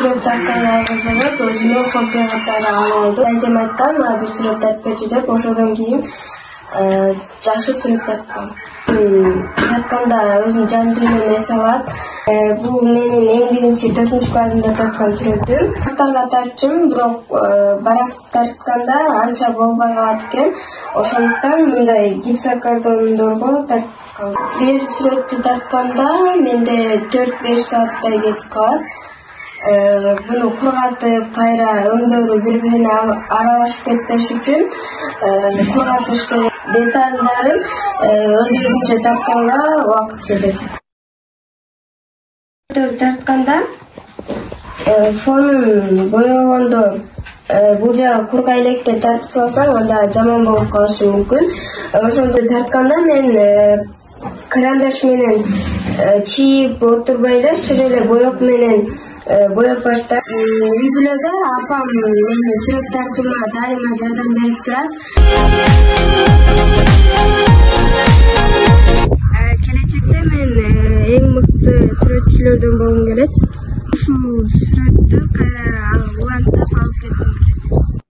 сүрөт тартканга кызыгып, өзүмө хобби катары алып алдым. Эжем айткан, мага бир сүрөт тартпечи деп, ошодон кийин жакшы сүрөт тарткам. Тартканда өзүм жан дүйнөмө эс алат. Бул менин эң биринчи 4-классымда тарткан сүрөтүм. Тартканга тарчым, бирок барак тартканда анча болбой калат экен. Ошондуктан мындай гипсокартондорго тарткам. Бир сүрөттү тартканда менде 4-5 сааттай кетип калат. Буну кургатып, кайра өңдөрү бири-бирине аралашып кетпеш үчүн кургатыш керек. Детальдарын өзүнчө тартканга убакыт кетет. Тартканда фонун боёгондо бул жагы кургай электе тартып салсаң, анда жаман болуп калышы мүмкүн. Ошондо тартканда мен карандаш менен чийип отурбай эле ошол эле боек менен боеп баштайм. Үй бүлөдө апам менин сүрөт тартуума дайыма жардам берип турат. Келечекте мен эң мыкты сүрөтчүлөрдөн болгум келет. Ушул